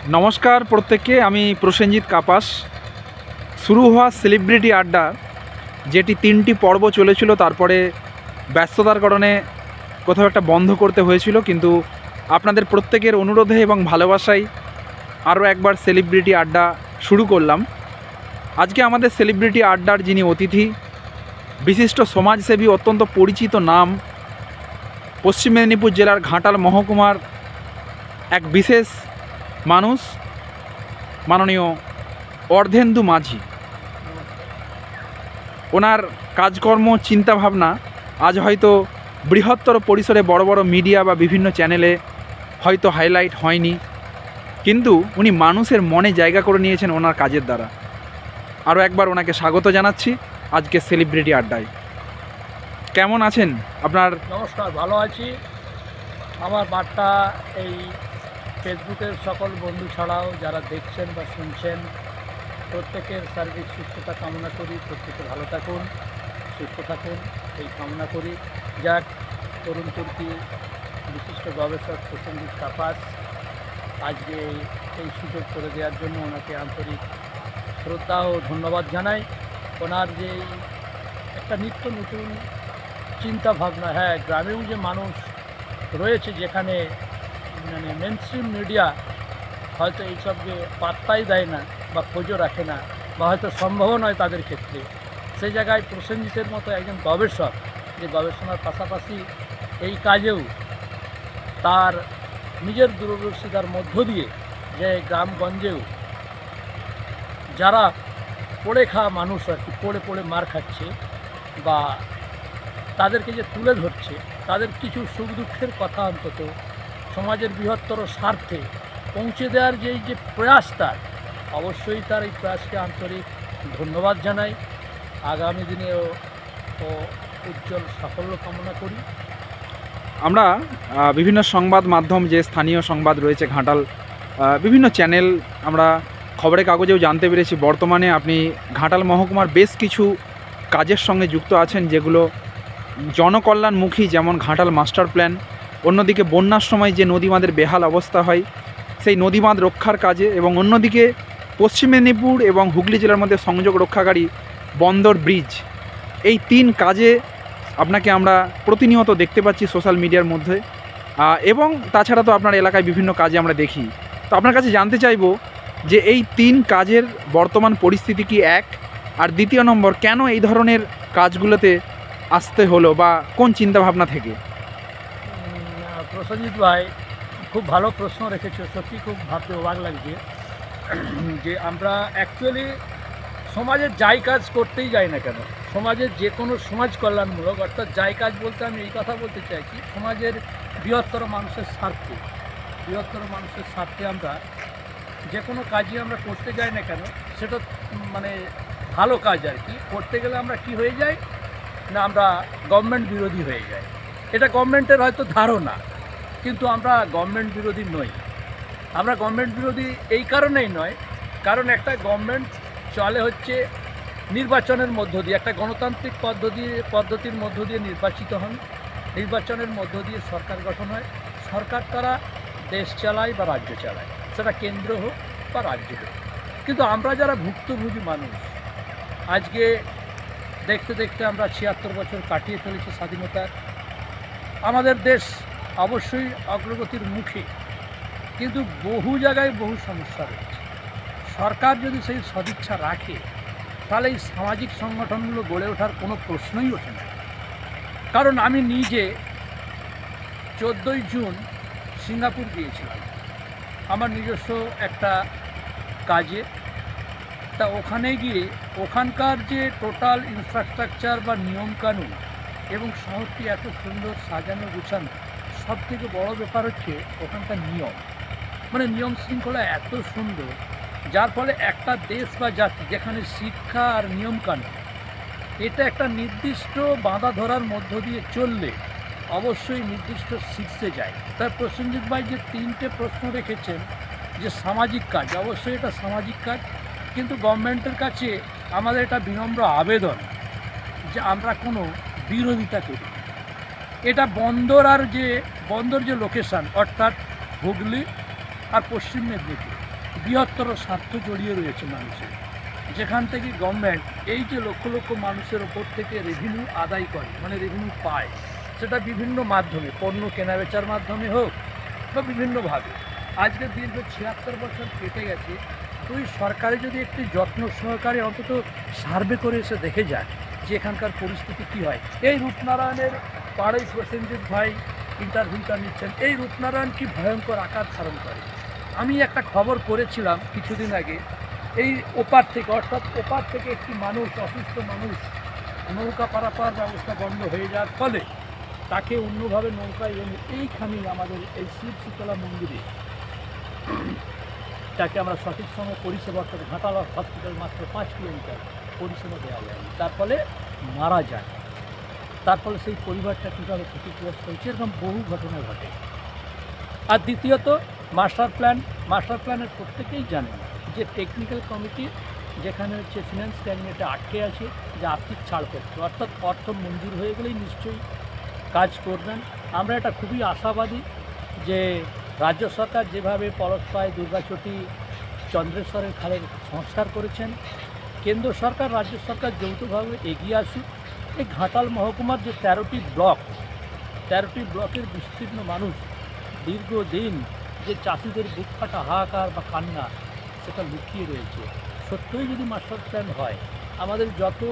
নমস্কার প্রত্যেককে। আমি প্রসেনজিৎ কাপাস। শুরু হওয়া সেলিব্রিটি আড্ডা, যেটি 3টি পর্ব চলেছিল, তারপরে ব্যস্ততার কারণে কোথাও একটা বন্ধ করতে হয়েছিল, কিন্তু আপনাদের প্রত্যেকের অনুরোধে এবং ভালোবাসায় আরও একবার সেলিব্রিটি আড্ডা শুরু করলাম। আজকে আমাদের সেলিব্রিটি আড্ডার যিনি অতিথি, বিশিষ্ট সমাজসেবী, অত্যন্ত পরিচিত নাম, পশ্চিম মেদিনীপুর জেলার ঘাটাল মহকুমার এক বিশেষ মানুষ, মাননীয় অর্ধেন্দু মাঝি। ওনার কাজকর্ম, চিন্তাভাবনা আজ হয়তো বৃহত্তর পরিসরে বড় বড় মিডিয়া বা বিভিন্ন চ্যানেলে হয়তো হাইলাইট হয়নি, কিন্তু উনি মানুষের মনে জায়গা করে নিয়েছেন ওনার কাজের দ্বারা। আরও একবার ওনাকে স্বাগত জানাচ্ছি আজকে সেলিব্রিটি আড্ডায়। কেমন আছেন আপনার? নমস্কার, ভালো আছি। আমার বার্তা এই ফেসবুকের সকল বন্ধু ছাড়াও যারা দেখছেন বা শুনছেন, প্রত্যেকের শারীরিক সুস্থতা কামনা করি। প্রত্যেকে ভালো থাকুন, সুস্থ থাকুন, এই কামনা করি। যাক, তরুণ তুর্কি বিশিষ্ট গবেষক প্রসেনজিৎ কাপাস আজকে এই সুযোগ করে দেওয়ার জন্য ওনাকে আন্তরিক শ্রদ্ধা ও ধন্যবাদ জানাই। ওনার যে একটা নিত্য নতুন চিন্তা ভাবনা, হ্যাঁ, গ্রামেও যে মানুষ রয়েছে যেখানে মানে মেনস্ট্রিম মিডিয়া হয়তো এইসবকে পাত্তাই দেয় না বা খোঁজও রাখে না, বা হয়তো সম্ভবও নয় তাদের ক্ষেত্রে, সেই জায়গায় প্রসেনজিতের মতো একজন গবেষক, যে গবেষণার পাশাপাশি এই কাজেও তার নিজের দূরদর্শিতার মধ্য দিয়ে যে গ্রামগঞ্জেও যারা পড়ে খাওয়া মানুষ আর কি, পড়ে পড়ে মার খাচ্ছে, বা তাদেরকে যে তুলে ধরছে, তাদের কিছু সুখ দুঃখের কথা অন্তত সমাজের বৃহত্তর স্বার্থে পৌঁছে দেওয়ার যে প্রয়াস, তার অবশ্যই তার এই প্রয়াসকে আন্তরিক ধন্যবাদ জানাই। আগামী দিনেও ও উজ্জ্বল সাফল্য কামনা করি। আমরা বিভিন্ন সংবাদ মাধ্যম, যে স্থানীয় সংবাদ রয়েছে ঘাটাল, বিভিন্ন চ্যানেল, আমরা খবরের কাগজেও জানতে পেরেছি বর্তমানে আপনি ঘাটাল মহকুমার বেশ কিছু কাজের সঙ্গে যুক্ত আছেন, যেগুলো জনকল্যাণমুখী, যেমন ঘাটাল মাস্টার প্ল্যান, অন্যদিকে বন্যার সময় যে নদীবাঁধের বেহাল অবস্থা হয় সেই নদীবাঁধ রক্ষার কাজে, এবং অন্যদিকে পশ্চিম মেদিনীপুর এবং হুগলি জেলার মধ্যে সংযোগ রক্ষাকারী বন্দর ব্রিজ। এই 3 কাজে আপনাকে আমরা প্রতিনিয়ত দেখতে পাচ্ছি সোশ্যাল মিডিয়ার মধ্যে, এবং তাছাড়া তো আপনার এলাকায় বিভিন্ন কাজে আমরা দেখি। তো আপনার কাছে জানতে চাইব যে এই 3 কাজের বর্তমান পরিস্থিতি কি, এক, আর দ্বিতীয় নম্বর, কেন এই ধরনের কাজগুলোতে আসতে হলো, বা কোন চিন্তাভাবনা থেকে? প্রসেনজিৎ ভাই, খুব ভালো প্রশ্ন রেখেছে। সত্যি খুব ভাবতে অবাক লাগছে যে আমরা অ্যাকচুয়ালি সমাজের যাই কাজ করতেই যাই না কেন, সমাজের যে কোনো সমাজ কল্যাণমূলক, অর্থাৎ যাই কাজ বলতে আমি এই কথা বলতে চাইছি, সমাজের বৃহত্তর মানুষের স্বার্থে, বৃহত্তর মানুষের স্বার্থে আমরা যে কোনো কাজই আমরা করতে যাই না কেন, সেটা মানে ভালো কাজ আর কি, করতে গেলে আমরা কি হয়ে যাই না, আমরা গভর্নমেন্ট বিরোধী হয়ে যাই। এটা গভর্নমেন্টের হয়তো ধারণা, কিন্তু আমরা গভর্নমেন্ট বিরোধী নই। আমরা গভর্নমেন্ট বিরোধী এই কারণেই নয়, কারণ একটা গভর্নমেন্ট চলে হচ্ছে নির্বাচনের মধ্য দিয়ে, একটা গণতান্ত্রিক পদ্ধতির মধ্য দিয়ে নির্বাচিত হন, নির্বাচনের মধ্য দিয়ে সরকার গঠন হয়, সরকার তারা দেশ চালায় বা রাজ্য চালায়, সেটা কেন্দ্র হোক বা রাজ্য হোক। কিন্তু আমরা যারা ভুক্তভোগী মানুষ, আজকে দেখতে দেখতে আমরা 76 বছর কাটিয়ে ফেলেছি স্বাধীনতার। আমাদের দেশ অবশ্যই অগ্রগতির মুখে, কিন্তু বহু জায়গায় বহু সমস্যা রয়েছে। সরকার যদি সেই সদিচ্ছা রাখে, তাহলে এই সামাজিক সংগঠনগুলো গড়ে ওঠার কোনো প্রশ্নই ওঠে না। কারণ আমি নিজে 14ই জুন সিঙ্গাপুর গিয়েছিলাম আমার নিজস্ব একটা কাজে। তা ওখানে গিয়ে ওখানকার যে টোটাল ইনফ্রাস্ট্রাকচার বা নিয়মকানুন, এবং শহরটি এত সুন্দর সাজানো গুছানো, সব থেকে বড় ব্যাপার হচ্ছে ওখানকার নিয়ম, মানে নিয়ম শৃঙ্খলা এত সুন্দর, যার ফলে একটা দেশ বা জাতি যেখানে শিক্ষা আর নিয়মকানুন, এটা একটা নির্দিষ্ট বাঁধা ধরার মধ্য দিয়ে চললে অবশ্যই নির্দিষ্ট শীর্ষে যায়। তাই প্রসেনজিৎ ভাই যে 3টে প্রশ্ন রেখেছেন, যে সামাজিক কাজ, অবশ্যই এটা সামাজিক কাজ, কিন্তু গভর্নমেন্টের কাছে আমাদের এটা বিনম্র আবেদন যে আমরা কোনো বিরোধিতা করি। এটা বন্দর যে লোকেশান, অর্থাৎ হুগলি আর পশ্চিম মেদিনীপুর, বৃহত্তর স্বার্থ জড়িয়ে রয়েছে মানুষের, যেখান থেকে গভর্নমেন্ট এই যে লক্ষ লক্ষ মানুষের ওপর থেকে রেভিনিউ আদায় করে, মানে রেভিনিউ পায়, সেটা বিভিন্ন মাধ্যমে, পণ্য কেনাবেচার মাধ্যমে হোক বা বিভিন্নভাবে। আজকে দীর্ঘ ৭৬ বছর কেটে গেছে, তো এই সরকারে যদি একটি যত্ন সহকারে অন্তত সার্ভে করে এসে দেখে যায় যে এখানকার পরিস্থিতি কী হয়। এই রূপনারায়ণের পাড়াই প্রসেনজিৎ ভাই ইন্টারভিউটা নিচ্ছেন, এই রূপনারায়ণ কি ভয়ঙ্কর আকার ধারণ করে। আমি একটা খবর করেছিলাম কিছুদিন আগে, এই ওপার থেকে, অর্থাৎ ওপার থেকে একটি মানুষ, অসুস্থ মানুষ, নৌকা পারাপার ব্যবস্থা বন্ধ হয়ে যাওয়ার ফলে তাকে অন্যভাবে নৌকায় এনে এইখানেই আমাদের এই শিব শীতলা মন্দিরে তাকে আমরা সঠিক সময় পরিষেবা, অর্থাৎ ঘাটাল হসপিটাল মাত্র 5 কিলোমিটার পরিষেবা দেওয়া যায়, তার ফলে মারা যায়। তার ফলে সেই পরিবারটা কীভাবে ক্ষতিগ্রস্ত হয়েছে, এরকম বহু ঘটনা ঘটে। আর দ্বিতীয়ত মাস্টার প্ল্যানের প্রত্যেকেই জানেন যে টেকনিক্যাল কমিটি যেখানে হচ্ছে ফিনান্স ক্যাবিনেটে আটকে আছে, যে আর্থিক ছাড়পত্র, অর্থাৎ অর্থ মঞ্জুর হয়ে গেলেই নিশ্চয়ই কাজ করবেন। আমরা এটা খুবই আশাবাদী যে রাজ্য সরকার যেভাবে পলসপাই, দুর্গাচটি, চন্দ্রেশ্বরের খালের সংস্কার করেছেন, কেন্দ্র সরকার রাজ্য সরকার যৌথভাবে এগিয়ে আসুক। এই ঘাটাল মহকুমার যে 13টি ব্লকের বিস্তীর্ণ মানুষ দীর্ঘদিন যে চাষিদের বুক ফাটা হাহাকার বা কান্না, সেটা লুকিয়ে রয়েছে। সত্যই যদি মাস্টার প্ল্যান হয়, আমাদের যত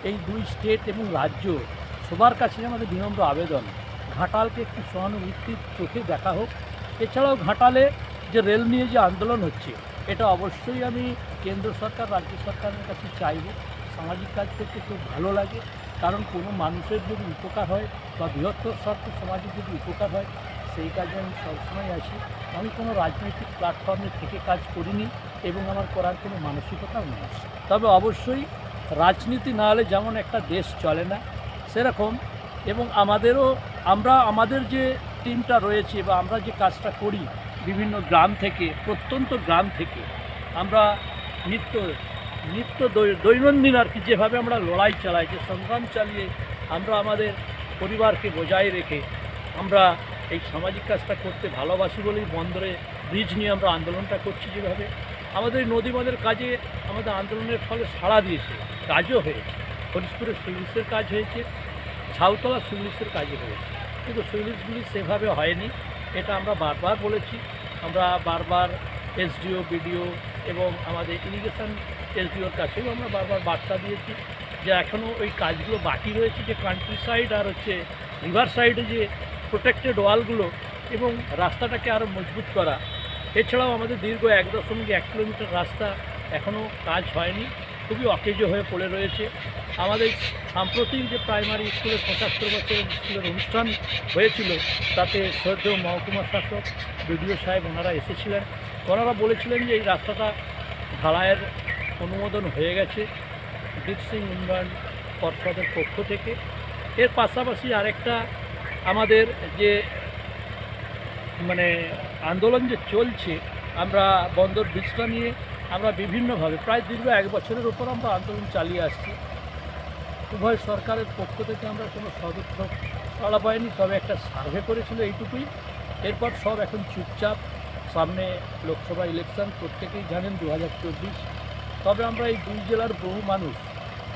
এই 2 স্টেট এবং রাজ্য, সবার কাছে আমাদের বিনম্র আবেদন, ঘাটালকে একটু সহানুভূতির চোখে দেখা হোক। এছাড়াও ঘাটালে যে রেল নিয়ে যে আন্দোলন হচ্ছে, এটা অবশ্যই আমি কেন্দ্র সরকার, রাজ্য সরকারের কাছে চাইব। সামাজিক কাজ করতে খুব ভালো লাগে, কারণ কোনো মানুষের যদি উপকার হয় বা বৃহত্তর স্বার্থে সমাজের যদি উপকার হয়, সেই কাজে আমি সবসময় আছি। আমি কোনো রাজনৈতিক প্ল্যাটফর্মে থেকে কাজ করিনি এবং আমার করার কোনো মানসিকতাও নেই। তবে অবশ্যই রাজনীতি না হলে যেমন একটা দেশ চলে না, সেরকম এবং আমাদের যে টিমটা রয়েছে বা আমরা যে কাজটা করি, বিভিন্ন গ্রাম থেকে, প্রত্যন্ত গ্রাম থেকে আমরা দৈনন্দিন আর কি যেভাবে আমরা লড়াই চালাই, যে সংগ্রাম চালিয়ে আমরা আমাদের পরিবারকে বজায় রেখে আমরা এই সামাজিক কাজটা করতে ভালোবাসি বলেই বন্দরে ব্রিজ নিয়ে আমরা আন্দোলনটা করছি। যেভাবে আমাদের নদীবাঁধের কাজে আমাদের আন্দোলনের ফলে সাড়া দিয়েছে, কাজও হয়েছে। হরিশপুরের সুইলিসের কাজ হয়েছে, ঝাউতলা সুইলিসের কাজও হয়েছে, কিন্তু সুইলিসগুলি সেভাবে হয়নি। এটা আমরা বারবার বলেছি, আমরা বারবার এসডিও, বিডিও এবং আমাদের ইরিগেশন এসডিওর কাছেও আমরা বারবার বার্তা দিয়েছি যে এখনও ওই কাজগুলো বাকি রয়েছে, যে কান্ট্রি সাইড আর হচ্ছে রিভার সাইডে যে প্রোটেক্টেড ওয়ালগুলো এবং রাস্তাটাকে আরও মজবুত করা। এছাড়াও আমাদের দীর্ঘ 1.1 কিলোমিটার রাস্তা এখনও কাজ হয়নি, খুবই অকেজো হয়ে পড়ে রয়েছে। আমাদের সাম্প্রতিক যে প্রাইমারি স্কুলের 75 বছরের স্কুলের অনুষ্ঠান হয়েছিল, তাতে শ্রদ্ধেয় মহকুমা শাসক, বিডিও সাহেব ওনারা এসেছিলেন। ওনারা বলেছিলেন যে এই রাস্তাটা ঢালাইয়ের অনুমোদন হয়ে গেছে বীর সিং উন্নয়ন পর্ষদের পক্ষ থেকে। এর পাশাপাশি আরেকটা আমাদের যে আন্দোলন যে চলছে, আমরা বন্দর ব্রিজটা নিয়ে আমরা বিভিন্নভাবে প্রায় দীর্ঘ 1 বছরের উপর আমরা আন্দোলন চালিয়ে আসছি। উভয় সরকারের পক্ষ থেকে আমরা কোনো সদক্ষেপ করা পাইনি, তবে একটা সার্ভে করেছিল, এইটুকুই। এরপর সব এখন চুপচাপ। সামনে লোকসভা ইলেকশন, প্রত্যেকেই জানেন 2024। তবে আমরা এই 2 জেলার বহু মানুষ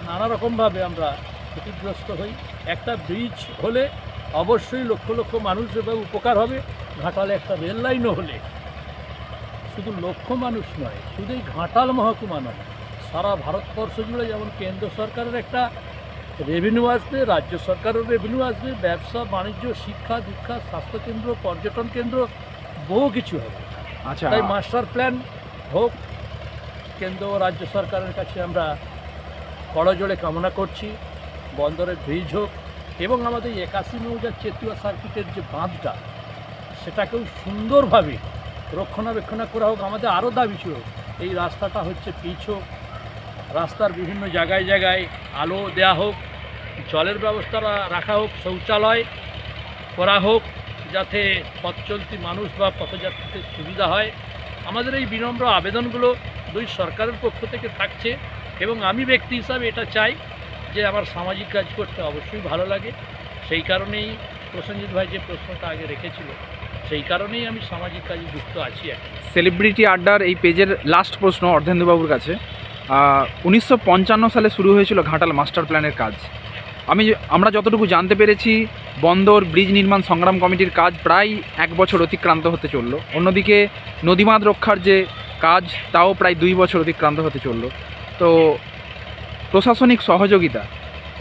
নানা রকমভাবে আমরা ক্ষতিগ্রস্ত হই। একটা ব্রিজ হলে অবশ্যই লক্ষ লক্ষ মানুষ এভাবে উপকার হবে। ঘাটালে একটা রেল লাইনও হলে শুধু লক্ষ মানুষ নয়, শুধু এই ঘাটাল মহকুমা নয়, সারা ভারতবর্ষ জুড়ে যেমন কেন্দ্র সরকারের একটা রেভিনিউ আসবে, রাজ্য সরকারের রেভিনিউ আসবে, ব্যবসা বাণিজ্য, শিক্ষা দীক্ষা, স্বাস্থ্যকেন্দ্র, পর্যটন কেন্দ্র, বহু কিছু হবে। আচ্ছা, তাই মাস্টার প্ল্যান হোক, কেন্দ্র ও রাজ্য সরকারের কাছে আমরা করজোড়ে কামনা করছি। বন্দরের ব্রিজ হোক এবং আমাদের 81 মৌজার চেতুয়া সার্কিটের যে বাঁধটা, সেটাকেও সুন্দরভাবে রক্ষণাবেক্ষণ করা হোক। আমাদের আরও দাবি ছিল, এই রাস্তাটা হচ্ছে পিচ হোক, রাস্তার বিভিন্ন জায়গায় জায়গায় আলো দেওয়া হোক, জলের ব্যবস্থা রাখা হোক, শৌচালয় করা হোক, যাতে পথ চলতি মানুষ বা পথযাত্রীদের সুবিধা হয়। আমাদের এই বিনম্র আবেদনগুলো 2 সরকারের পক্ষ থেকে থাকছে এবং আমি ব্যক্তি হিসাবে এটা চাই যে আমার সামাজিক কাজ করতে অবশ্যই ভালো লাগে। সেই কারণেই প্রসেনজিৎ ভাই যে প্রশ্নটা আগে রেখেছিল, সেই কারণেই আমি সামাজিক কাজে যুক্ত আছি এখন। সেলিব্রিটি আড্ডার এই পেজের লাস্ট প্রশ্ন অর্ধেন্দুবাবুর কাছে। 1955 সালে শুরু হয়েছিল ঘাটাল মাস্টার প্ল্যানের কাজ। আমরা যতটুকু জানতে পেরেছি বন্দর ব্রিজ নির্মাণ সংগ্রাম কমিটির কাজ প্রায় 1 বছর অতিক্রান্ত হতে চলল। অন্যদিকে নদীবাঁধ রক্ষার যে কাজ তাও প্রায় 2 বছর অতিক্রান্ত হতে চলল। তো প্রশাসনিক সহযোগিতা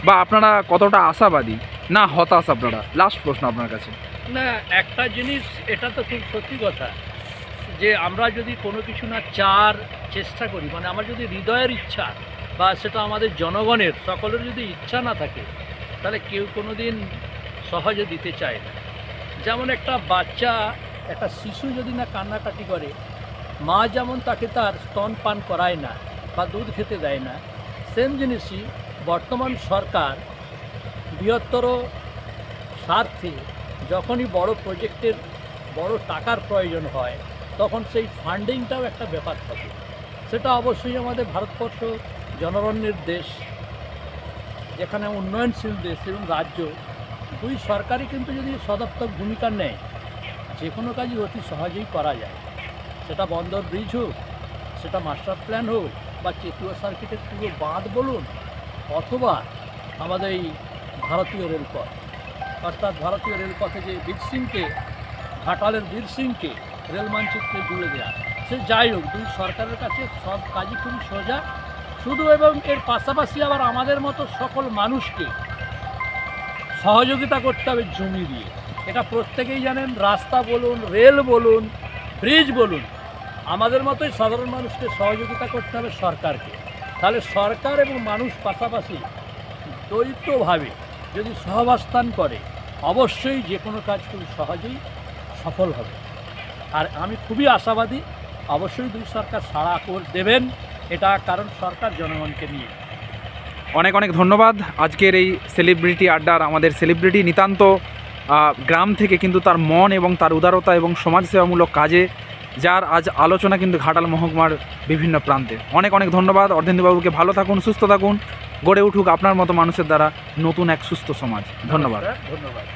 বা আপনারা কতটা আশাবাদী না হতাশ আপনারা? লাস্ট প্রশ্ন আপনার কাছে। না, একটা জিনিস, এটা তো খুব সত্যি কথা যে আমরা যদি কোনো কিছু না চেষ্টা করি, মানে আমার যদি হৃদয়ের ইচ্ছা বা সেটা আমাদের জনগণের সকলের যদি ইচ্ছা না থাকে, তাহলে কেউ কোনো দিন সহজে দিতে চায় না। যেমন একটা বাচ্চা, একটা শিশু যদি না কান্নাকাটি করে, মা যেমন তাকে তার স্তন পান করায় না বা দুধ খেতে দেয় না, সেম জিনিসই বর্তমান সরকার বৃহত্তর স্বার্থে যখনই বড় প্রজেক্টের বড় টাকার প্রয়োজন হয়, তখন সেই ফান্ডিংটাও একটা ব্যাপার থাকে। সেটা অবশ্যই আমাদের ভারতবর্ষ জনগণের দেশ, যেখানে উন্নয়নশীল দেশ এবং রাজ্য, দুই সরকারই কিন্তু যদি সদর্থক ভূমিকা নেয়, যে কোনো কাজই অতি সহজেই করা যায়। সেটা বন্দর ব্রিজ হোক, সেটা মাস্টার প্ল্যান হোক, বা চেতুয়া সার্কিটের পুরো বাঁধ বলুন, অথবা আমাদের এই ভারতীয় রেলপথ, অর্থাৎ ভারতীয় রেলপথে যে বীরসিংকে, ঘাটালের বীরসিংকে রেল মানচিত্রে জুড়ে দেওয়া, সে যাই হোক, দুই সরকারের কাছে সব কাজই খুবই সোজা। শুধু এবং এর পাশাপাশি আবার আমাদের মতো সকল মানুষকে সহযোগিতা করতে হবে জমি দিয়ে। এটা প্রত্যেকেই জানেন, রাস্তা বলুন, রেল বলুন, ব্রিজ বলুন, আমাদের মতোই সাধারণ মানুষকে সহযোগিতা করতে হবে সরকারকে। তাহলে সরকার এবং মানুষ পাশাপাশি দ্বৈতভাবে যদি সহাবস্থান করে, অবশ্যই যে কোনো কাজ খুব সহজেই সফল হবে। আর আমি খুবই আশাবাদী, অবশ্যই দুই সরকার সাড়া দেবেন, এটা কারণ সরকার জনগণকে নিয়ে। অনেক অনেক ধন্যবাদ। আজকের এই সেলিব্রিটি আড্ডার আমাদের সেলিব্রিটি নিতান্ত গ্রাম থেকে কিন্তু তার মন এবং তার উদারতা এবং সমাজসেবামূলক কাজে যার আজ আলোচনা কিন্তু ঘাটাল মহকুমার বিভিন্ন প্রান্তে। অনেক অনেক ধন্যবাদ অর্ধেন্দুবাবুকে। ভালো থাকুন, সুস্থ থাকুন, গড়ে উঠুক আপনার মতো মানুষের দ্বারা নতুন এক সুস্থ সমাজ। ধন্যবাদ। ধন্যবাদ।